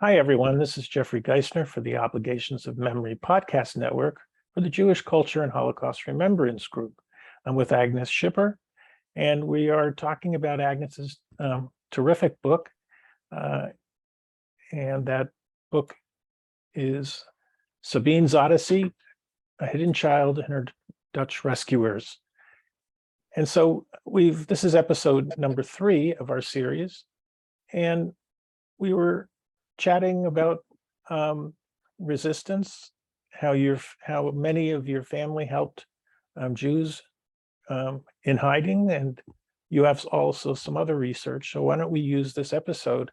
Hi, everyone. This is Jeffrey Geisner for the Obligations of Memory podcast network for the Jewish Culture and Holocaust Remembrance Group. I'm with Agnes Schipper, and we are talking about Agnes's terrific book. And that book is Sabine's Odyssey, A Hidden Child and Her Dutch Rescuers. And so this is episode number 3 of our series. And we were chatting about resistance, how many of your family helped Jews in hiding, and you have also some other research. So why don't we use this episode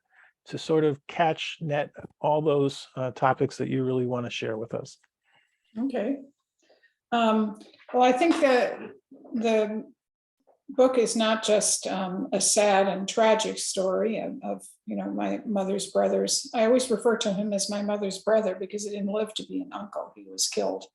to sort of catch net all those topics that you really want to share with us. Okay. Well, I think that the book is not just a sad and tragic story of my mother's brothers. I always refer to him as my mother's brother because he didn't live to be an uncle. He was killed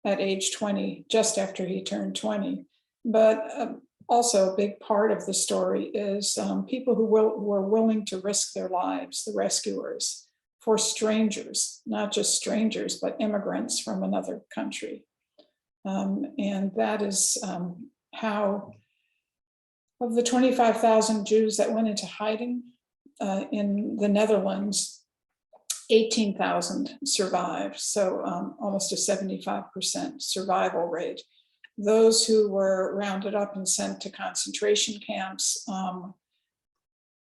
at age 20, just after he turned 20. But also a big part of the story is people who were willing to risk their lives, the rescuers, for strangers, not just strangers, but immigrants from another country. And that is how, of the 25,000 Jews that went into hiding in the Netherlands, 18,000 survived. So almost a 75% survival rate. Those who were rounded up and sent to concentration camps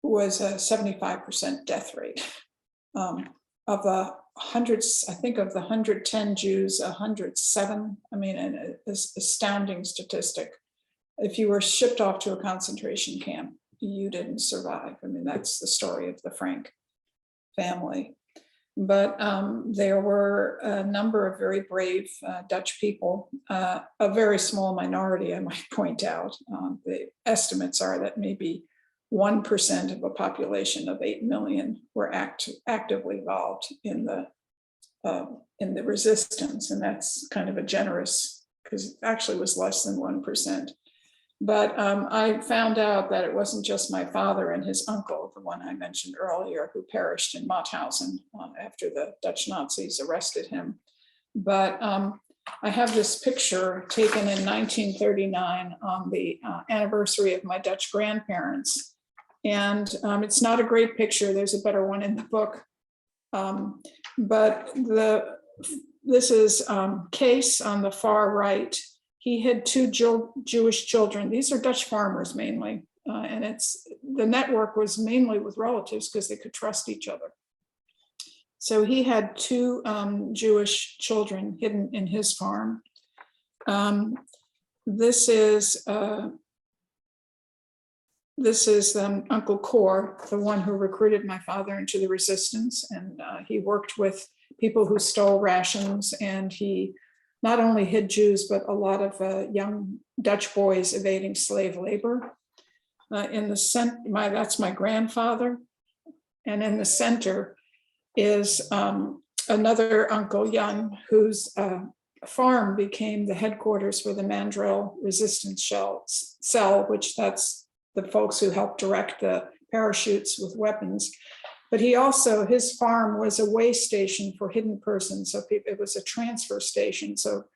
was a 75% death rate. Of the hundreds, I think of the 110 Jews, 107, an astounding statistic. If you were shipped off to a concentration camp, you didn't survive. That's the story of the Frank family. But there were a number of very brave Dutch people, a very small minority, I might point out. The estimates are that maybe 1% of a population of 8 million were actively involved in the resistance. And that's kind of a generous, because it actually was less than 1%. But I found out that it wasn't just my father and his uncle, the one I mentioned earlier, who perished in Mauthausen after the Dutch Nazis arrested him. But I have this picture taken in 1939 on the anniversary of my Dutch grandparents. And it's not a great picture. There's a better one in the book. But this is Kees on the far right. He had 2 Jewish children. These are Dutch farmers mainly. And the network was mainly with relatives because they could trust each other. So he had 2 Jewish children hidden in his farm. This is Uncle Cor, the one who recruited my father into the resistance. And he worked with people who stole rations, and he not only hid Jews, but a lot of young Dutch boys evading slave labor. In the center, that's my grandfather. And in the center is another Uncle Jan, whose farm became the headquarters for the Mandrel resistance cell, which that's the folks who helped direct the parachutes with weapons. But his farm was a way station for hidden persons. So it was a transfer station. So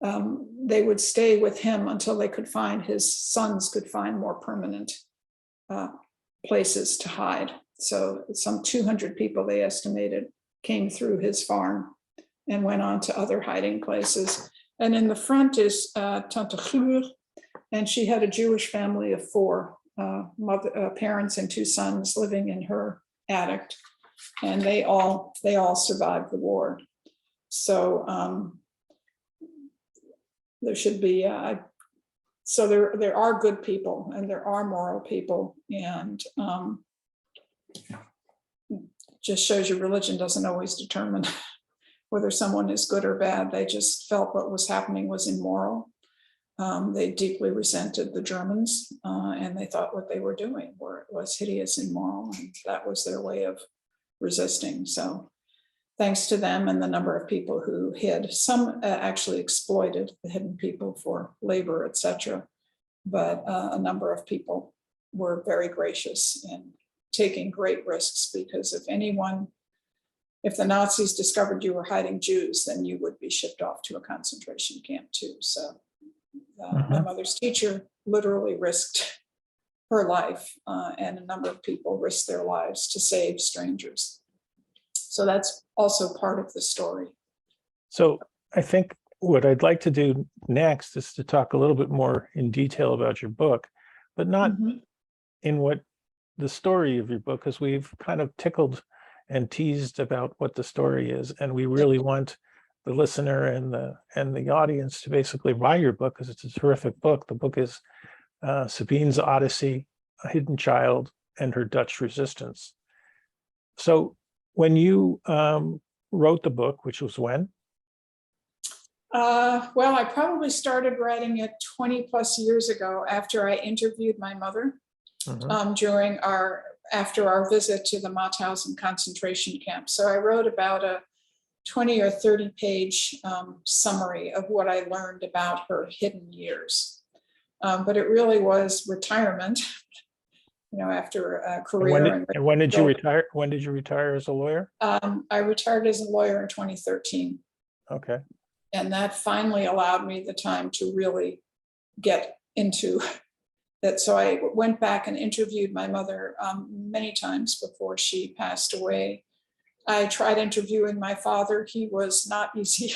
they would stay with him until his sons could find more permanent places to hide. So some 200 people, they estimated, came through his farm and went on to other hiding places. And in the front is Tante Guur, and she had a Jewish family of 4 parents and 2 sons living in her attic, and they all survived the war. So there should be so there are good people and there are moral people, and just shows you religion doesn't always determine whether someone is good or bad. They just felt what was happening was immoral. They deeply resented the Germans, and they thought what they were doing was hideous and immoral, and that was their way of resisting. So thanks to them and the number of people who hid, some actually exploited the hidden people for labor, etc. But a number of people were very gracious in taking great risks, because if anyone if the Nazis discovered you were hiding Jews, then you would be shipped off to a concentration camp too. So my mother's teacher literally risked her life, and a number of people risked their lives to save strangers. So that's also part of the story. So I think what I'd like to do next is to talk a little bit more in detail about your book, but not in what the story of your book, because we've kind of tickled and teased about what the story is, and we really want the listener and the audience to basically buy your book because it's a terrific book. The book is Sabine's Odyssey, A Hidden Child and Her Dutch Resistance. So when you wrote the book, which was when? Well, I probably started writing it 20 plus years ago after I interviewed my mother after our visit to the Mauthausen concentration camp. So I wrote about a 20 or 30 page summary of what I learned about her hidden years. But it really was retirement, after a career. And when did you retire? When did you retire as a lawyer? I retired as a lawyer in 2013. Okay. And that finally allowed me the time to really get into that. So I went back and interviewed my mother many times before she passed away. I tried interviewing my father. He was not easy,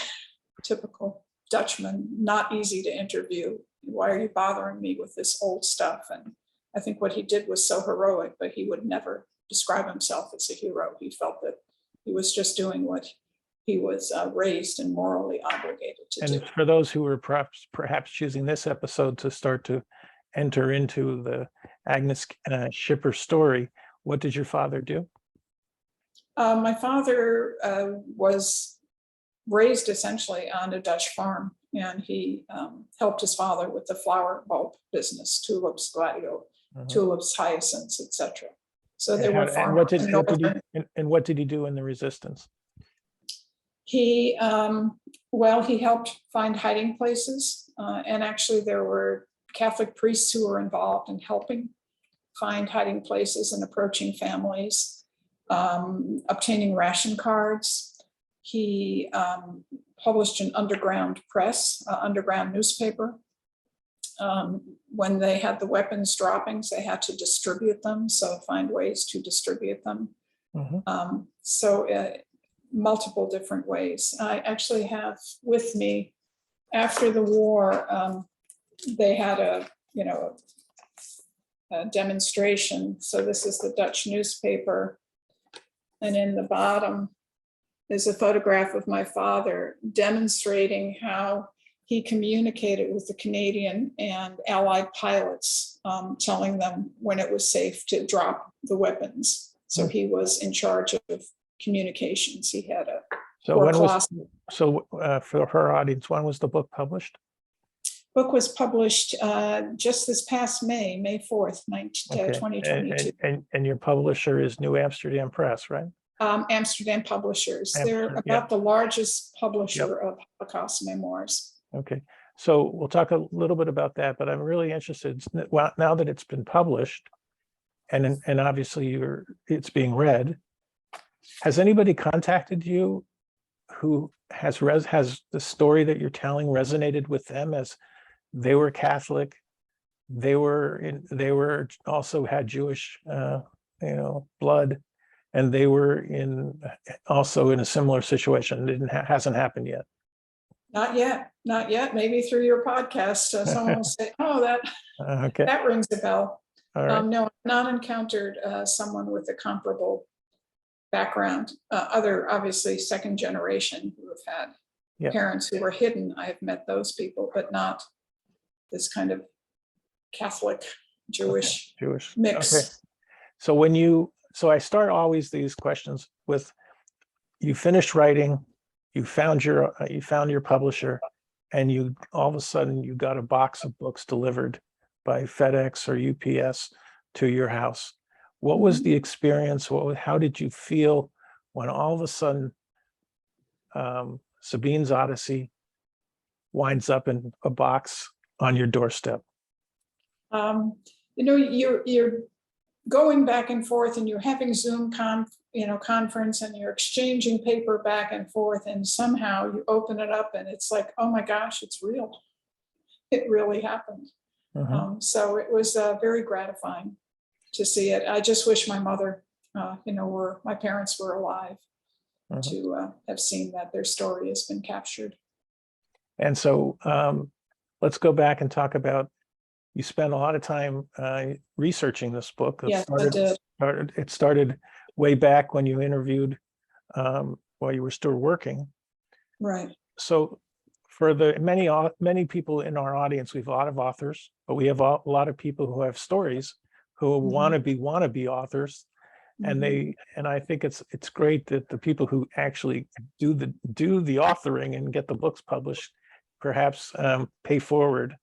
typical Dutchman, not easy to interview. Why are you bothering me with this old stuff? And I think what he did was so heroic, but he would never describe himself as a hero. He felt that he was just doing what he was raised and morally obligated to do. And for those who were perhaps choosing this episode to start to enter into the Agnes Schippers story, what did your father do? My father was raised essentially on a Dutch farm, and he helped his father with the flower bulb business, tulips, gladio, tulips, hyacinths, etc. So they were farmers. And what did he do in the resistance? He helped find hiding places, and actually there were Catholic priests who were involved in helping find hiding places and approaching families, obtaining ration cards. He published an underground press, underground newspaper. When they had the weapons droppings, they had to distribute them, so find ways to distribute them. Multiple different ways. I actually have with me, after the war, they had a demonstration. So this is the Dutch newspaper. And in the bottom is a photograph of my father demonstrating how he communicated with the Canadian and Allied pilots, telling them when it was safe to drop the weapons. So he was in charge of communications. He had a for her audience, when was the book published? Book was published just this past May 4th, 2022. And your publisher is New Amsterdam Press, right? Amsterdam Publishers. They're about the largest publisher of Holocaust memoirs. Okay, so we'll talk a little bit about that, but I'm really interested, well, now that it's been published and obviously it's being read, has anybody contacted you who has the story that you're telling resonated with them, as they were Catholic, they were also had Jewish blood, and they were also in a similar situation? It hasn't happened yet. Not yet. Maybe through your podcast, someone will say, "Oh, that rings a bell." All right. No, I've not encountered someone with a comparable background. Other, obviously, second generation who have had parents who were hidden. I have met those people, but not this kind of Catholic Jewish mix. Okay. So I start always these questions with, you finished writing, you found your publisher, and you all of a sudden you got a box of books delivered by FedEx or UPS to your house. What was the experience? How did you feel when all of a sudden Sabine's Odyssey winds up in a box on your doorstep? You're going back and forth, and you're having Zoom conference and you're exchanging paper back and forth, and somehow you open it up and it's like, oh my gosh, it's real. It really happened. So it was very gratifying to see it. I just wish my mother, my parents were alive to have seen that their story has been captured. And so let's go back and talk about, you spent a lot of time researching this book. Yes, I did. It started way back when you interviewed while you were still working. Right. So for the many people in our audience, we have a lot of authors, but we have a lot of people who have stories who want to be authors. And I think it's great that the people who actually do the authoring and get the books published perhaps pay forward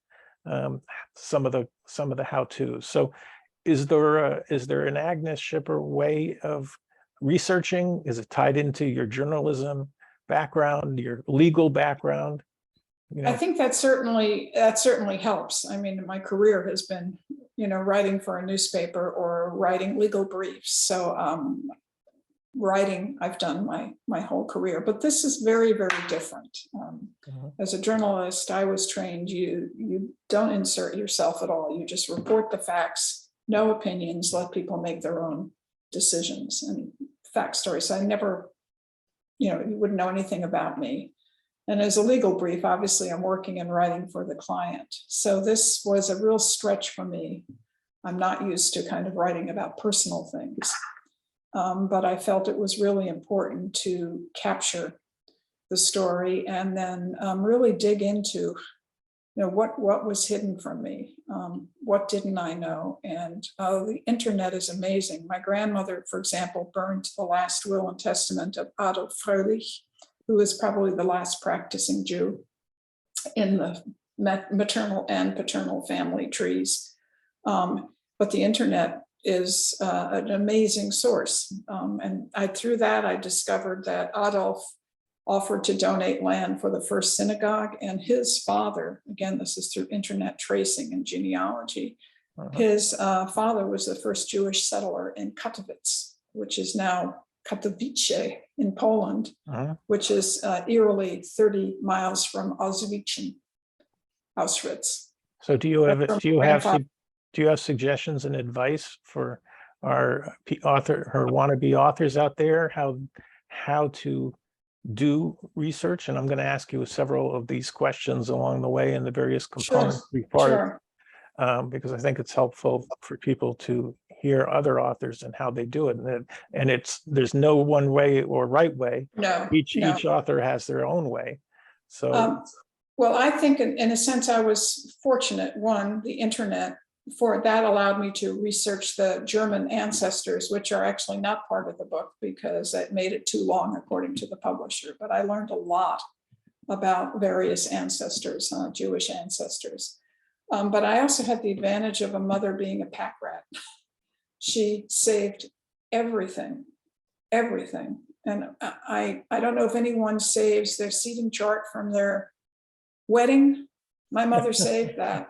some of the how-tos. So is there an Agnes Schipper way of researching? Is it tied into your journalism background, your legal background? I think that certainly helps. I mean, my career has been, writing for a newspaper or writing legal briefs. So writing, I've done my whole career, but this is very, very different. As a journalist, I was trained, you don't insert yourself at all. You just report the facts, no opinions, let people make their own decisions and fact stories. So I never, you wouldn't know anything about me. And as a legal brief, obviously I'm working and writing for the client. So this was a real stretch for me. I'm not used to kind of writing about personal things, but I felt it was really important to capture the story and then really dig into, what was hidden from me, what didn't I know? And the internet is amazing. My grandmother, for example, burned the last will and testament of Adolf Fröhlich, who was probably the last practicing Jew in the maternal and paternal family trees. But the internet is an amazing source. And through that, I discovered that Adolf offered to donate land for the first synagogue, and his father, again, this is through internet tracing and genealogy, his father was the first Jewish settler in Katowice, which is now Katowice in Poland, which is eerily 30 miles from Auschwitz. So do you have suggestions and advice for our wannabe authors out there, how to do research? And I'm going to ask you several of these questions along the way in the various components because I think it's helpful for people to hear other authors and how they do it. And there's no one way or right way. No, each author has their own way. So, well, I think in a sense I was fortunate. One, the internet that allowed me to research the German ancestors, which are actually not part of the book because it made it too long, according to the publisher. But I learned a lot about various ancestors, Jewish ancestors. But I also had the advantage of a mother being a pack rat. She saved everything. And I don't know if anyone saves their seating chart from their wedding. My mother saved that.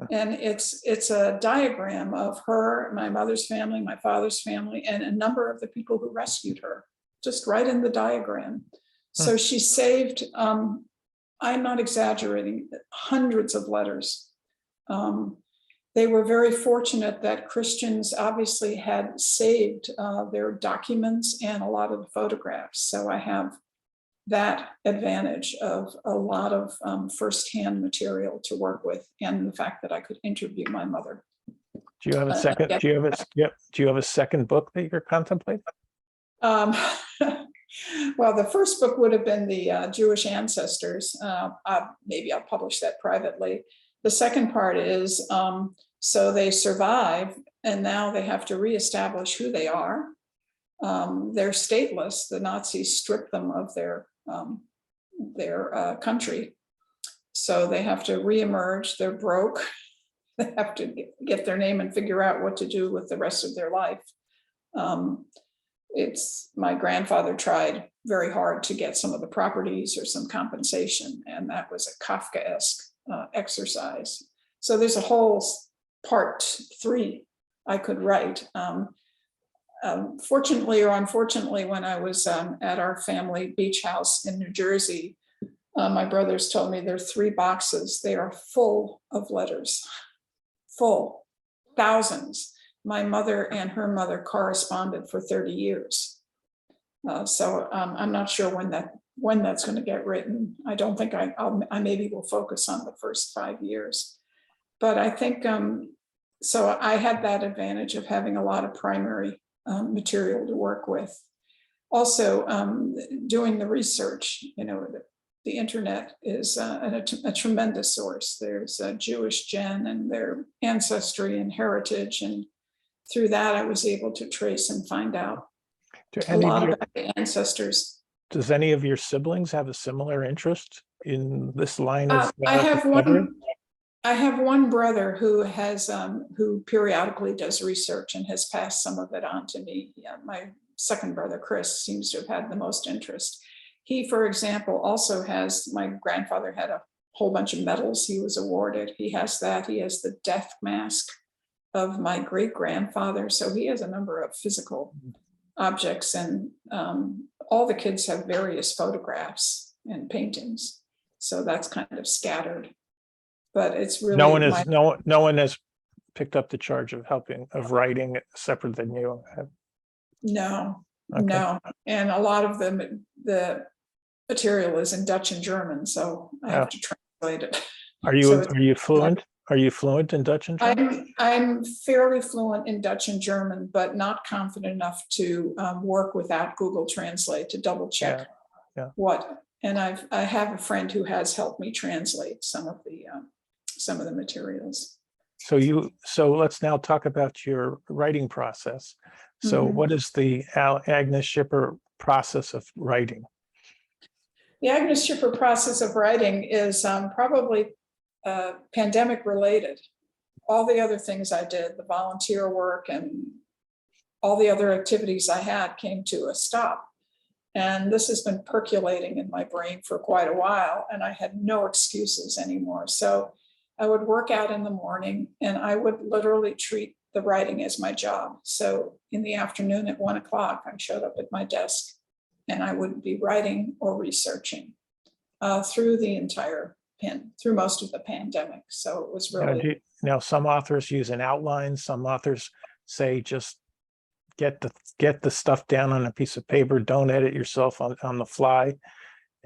And it's a diagram of her, my mother's family, my father's family, and a number of the people who rescued her, just right in the diagram. So she saved, I'm not exaggerating, hundreds of letters. They were very fortunate that Christians obviously had saved their documents and a lot of the photographs. So I have that advantage of a lot of firsthand material to work with, and the fact that I could interview my mother. Do you have a second? Do you have a second book that you're contemplating? Well, the first book would have been the Jewish ancestors. Maybe I'll publish that privately. The second part is, so they survive and now they have to reestablish who they are. They're stateless. The Nazis stripped them of their country. So they have to reemerge. They're broke. They have to get their name and figure out what to do with the rest of their life. My grandfather tried very hard to get some of the properties or some compensation, and that was a Kafkaesque exercise. So there's a whole part 3 I could write. Fortunately or unfortunately, when I was at our family beach house in New Jersey, my brothers told me there are 3 boxes. They are full of letters, full, thousands. My mother and her mother corresponded for 30 years. So I'm not sure when that's going to get written. I don't think I maybe will focus on the first 5 years. But I think, so I had that advantage of having a lot of primary material to work with. Also, doing the research, the internet is a tremendous source. There's Jewish Gen and their ancestry and heritage. And through that, I was able to trace and find out a lot about the ancestors. Does any of your siblings have a similar interest in this line of I have one brother who has who periodically does research and has passed some of it on to me. Yeah, my second brother, Chris, seems to have had the most interest. He, for example, also has, my grandfather had a whole bunch of medals he was awarded. He has that. He has the death mask of my great grandfather. So he has a number of physical objects, and all the kids have various photographs and paintings. So that's kind of scattered. But it's really no one has picked up the charge of writing separate than you have. No, Okay. no. And a lot of the material is in Dutch and German, so I have to translate it. Are you fluent? Are you fluent in Dutch and German? I'm fairly fluent in Dutch and German, but not confident enough to work without Google Translate to double check what. And I have a friend who has helped me translate some of the materials. So let's now talk about your writing process. So what is the Agnes Schipper process of writing? The Agnes Schipper process of writing is probably pandemic related. All the other things I did, the volunteer work and all the other activities I had, came to a stop. And this has been percolating in my brain for quite a while, and I had no excuses anymore. So I would work out in the morning and I would literally treat the writing as my job. So in the afternoon at 1 o'clock, I showed up at my desk and I would be writing or researching through most of the pandemic. So it was really. Now some authors use an outline. Some authors say just get the stuff down on a piece of paper. Don't edit yourself on the fly.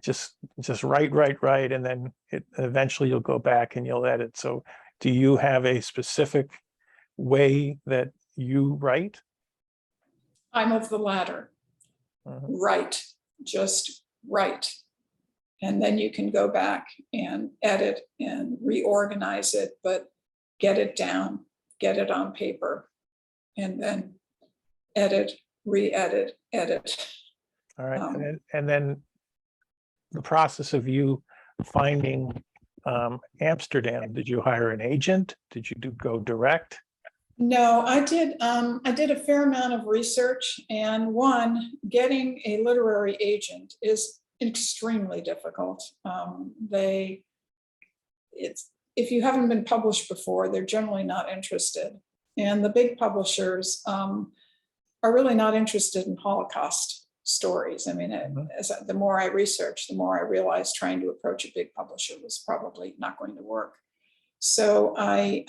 Just write, and then eventually you'll go back and you'll edit. So do you have a specific way that you write? I'm of the latter. Write, just write. And then you can go back and edit and reorganize it, but get it down, get it on paper, and then edit, re-edit, edit. All right, and then the process of you finding Amsterdam. Did you hire an agent? Did you go direct? No, I did a fair amount of research, and getting a literary agent is extremely difficult. If you haven't been published before, they're generally not interested. And the big publishers are really not interested in Holocaust stories. I mean, the more I researched, the more I realized trying to approach a big publisher was probably not going to work. So I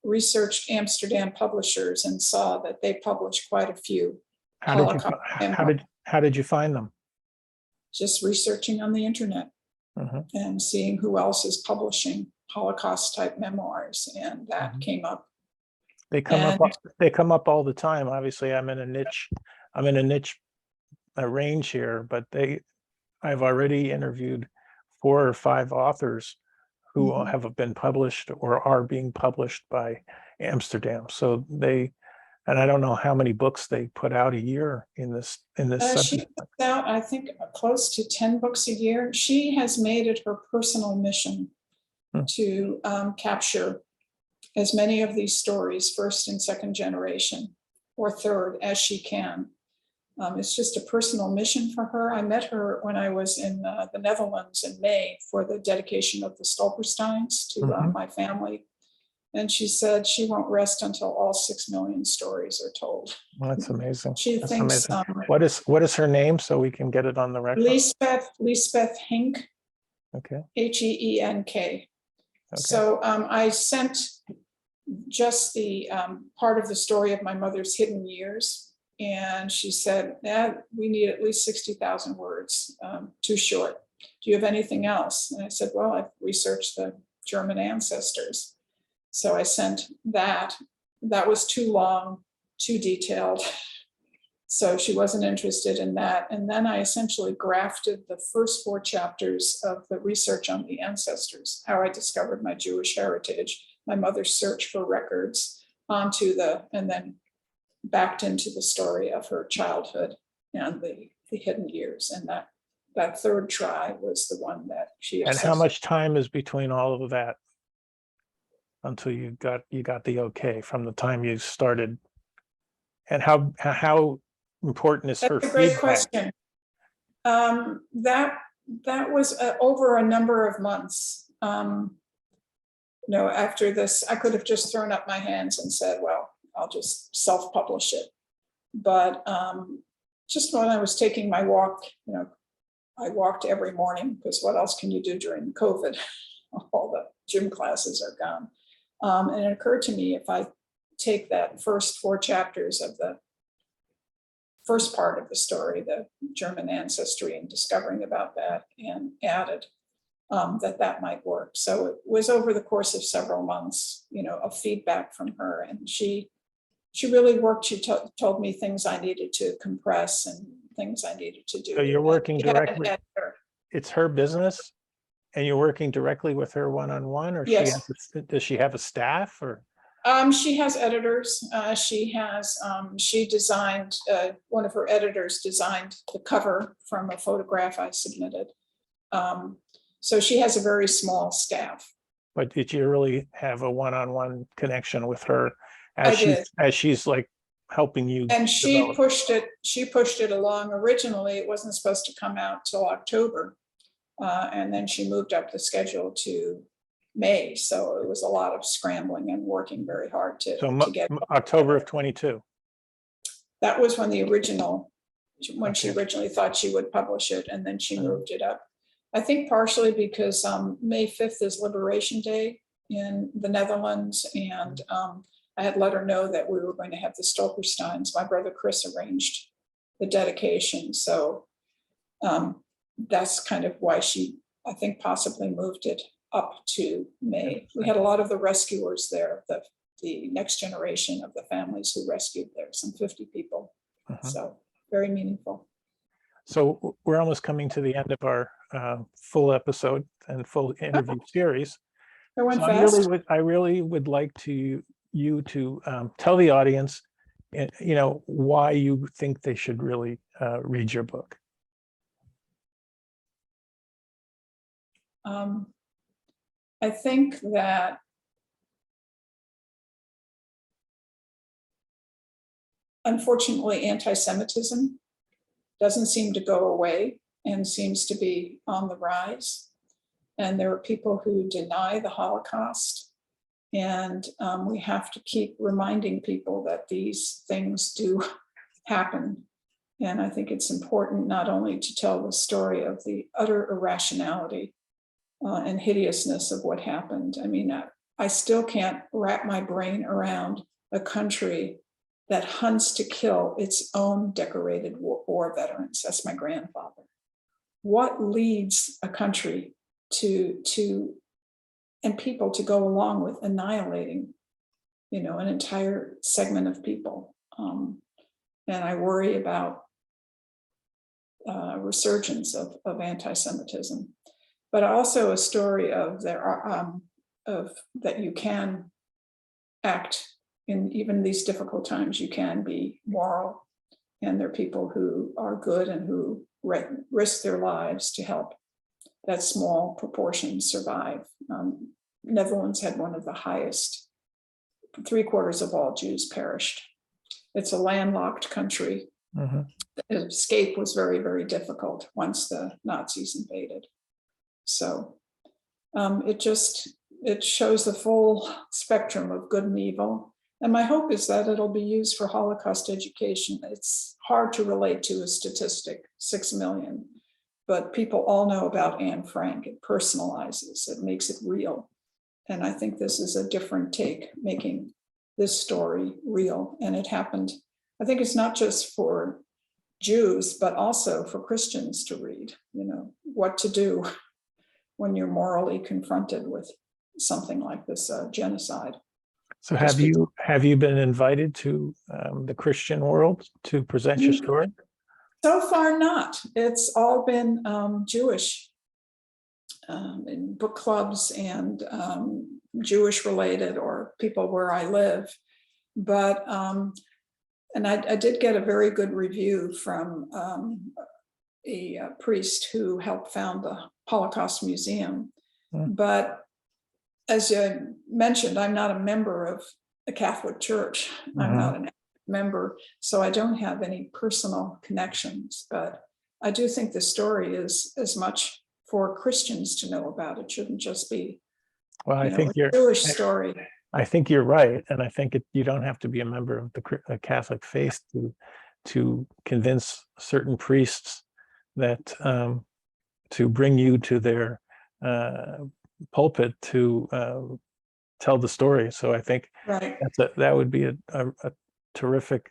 researched Amsterdam publishers and saw that they published quite a few. How did you find them? Just researching on the internet and seeing who else is publishing Holocaust type memoirs, and that came up. They come up all the time. Obviously, I'm in a niche range here, but I've already interviewed 4 or 5 authors who have been published or are being published by Amsterdam. So and I don't know how many books they put out a year in this subject. She puts out, I think, close to 10 books a year. She has made it her personal mission to capture as many of these stories, first and second generation, or third, as she can. It's just a personal mission for her. I met her when I was in the Netherlands in May for the dedication of the Stolpersteins to my family. And she said she won't rest until all 6 million stories are told. Well, that's amazing. She That's thinks amazing. What is her name so we can get it on the record? Lisbeth Henk, Okay. Henk. Okay. So I sent just the part of the story of my mother's hidden years. And she said, we need at least 60,000 words, too short. Do you have anything else? And I said, well, I've researched the German ancestors. So I sent that. That was too long, too detailed. So she wasn't interested in that. And then I essentially grafted the first 4 chapters of the research on the ancestors, how I discovered my Jewish heritage, my mother's search for records, and then backed into the story of her childhood and the hidden years. And that third try was the one that she. And how much time is between all of that until you got the okay from the time you started? And how important is her That's a great feedback? question. That was over a number of months. After this, I could have just thrown up my hands and said, well, I'll just self-publish it. But just when I was taking my walk, I walked every morning because what else can you do during COVID? All the gym classes are gone. And it occurred to me, if I take that first 4 chapters of the first part of the story, the German ancestry and discovering about that, and added that might work. So it was over the course of several months, of feedback from her. And she really worked. She told me things I needed to compress and things I needed to do. So you're working directly. It's her business, and you're working directly with her one-on-one, or yes. Does she have a staff, or? She has editors. She designed, one of her editors designed the cover from a photograph I submitted. So she has a very small staff. But did you really have a one-on-one connection with her I did. as she's like helping you? And she develop? pushed it along. Originally, it wasn't supposed to come out till October. And then she moved up the schedule to May. So it was a lot of scrambling and working very hard to get October of 22. That was when she originally thought she would publish it, and then she moved it up. I think partially because May 5th is Liberation Day in the Netherlands, and I had let her know that we were going to have the Stolpersteins. My brother Chris arranged the dedication, so that's kind of why she, I think, possibly moved it up to May. We had a lot of the rescuers there, the next generation of the families who rescued there, some 50 people. So very meaningful. So we're almost coming to the end of our full episode and full interview series. It went fast. I really would like you to tell the audience, why you think they should really read your book. I think that unfortunately, anti-Semitism doesn't seem to go away and seems to be on the rise. And there are people who deny the Holocaust. And we have to keep reminding people that these things do happen. And I think it's important not only to tell the story of the utter irrationality and hideousness of what happened. I mean, I still can't wrap my brain around a country that hunts to kill its own decorated war veterans. That's my grandfather. What leads a country and people to go along with annihilating, an entire segment of people? And I worry about resurgence of anti-Semitism, but also a story of that you can act in even these difficult times. You can be moral, and there are people who are good and who risk their lives to help that small proportion survive. Netherlands had one of the highest, 3/4 of all Jews perished. It's a landlocked country. Escape was very, very difficult once the Nazis invaded. So it just, it shows the full spectrum of good and evil. And my hope is that it'll be used for Holocaust education. It's hard to relate to a statistic, 6 million, but people all know about Anne Frank. It personalizes, it makes it real. And I think this is a different take, making this story real. And it happened, I think it's not just for Jews, but also for Christians to read, what to do when you're morally confronted with something like this genocide. So have you been invited to the Christian world to present your story? So far not. It's all been Jewish in book clubs and Jewish related, or people where I live. But and I did get a very good review from a priest who helped found the Holocaust Museum. But as you mentioned, I'm not a member of the Catholic Church. I'm not an member, so I don't have any personal connections. But I do think the story is as much for Christians to know about. It shouldn't just be, I think a Jewish story. I think you're right, and I think you don't have to be a member of the Catholic faith to convince certain priests that to bring you to their pulpit to tell the story. So I think that would be a terrific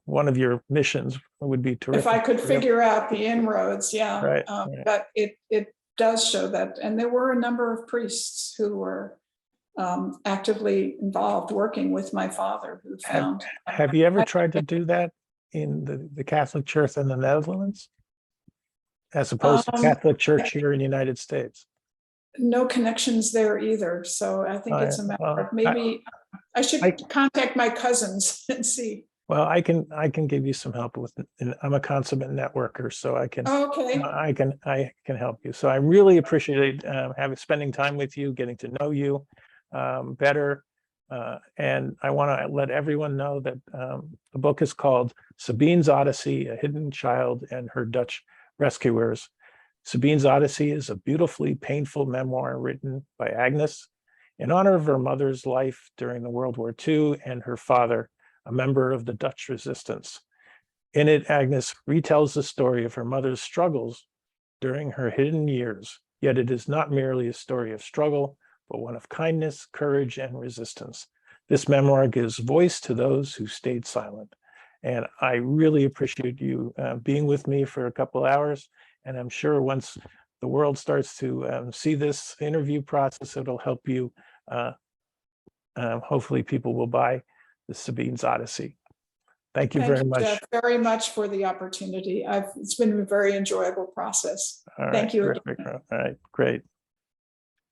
one of your missions would be terrific. If I could figure out the inroads, Right. But it does show that, and there were a number of priests who were actively involved working with my father, who found. Have you ever tried to do that in the Catholic Church in the Netherlands, as opposed to Catholic Church here in the United States? No connections there either. So I think it's a matter of maybe I should contact my cousins and see. Well, I can give you some help with. I'm a consummate networker, so I can. Okay. I can help you. So I really appreciate spending time with you, getting to know you better, and I want to let everyone know that the book is called Sabine's Odyssey: A Hidden Child and Her Dutch Rescuers. Sabine's Odyssey is a beautifully painful memoir written by Agnes in honor of her mother's life during the World War II and her father, a member of the Dutch resistance. In it, Agnes retells the story of her mother's struggles during her hidden years, yet it is not merely a story of struggle, but one of kindness, courage, and resistance. This memoir gives voice to those who stayed silent. And I really appreciate you being with me for a couple hours. And I'm sure once the world starts to see this interview process, it'll help you. Hopefully people will buy the Sabine's Odyssey. Thank you very much. Jeff, very much for the opportunity. It's been a very enjoyable process. All right, thank you. All right, great.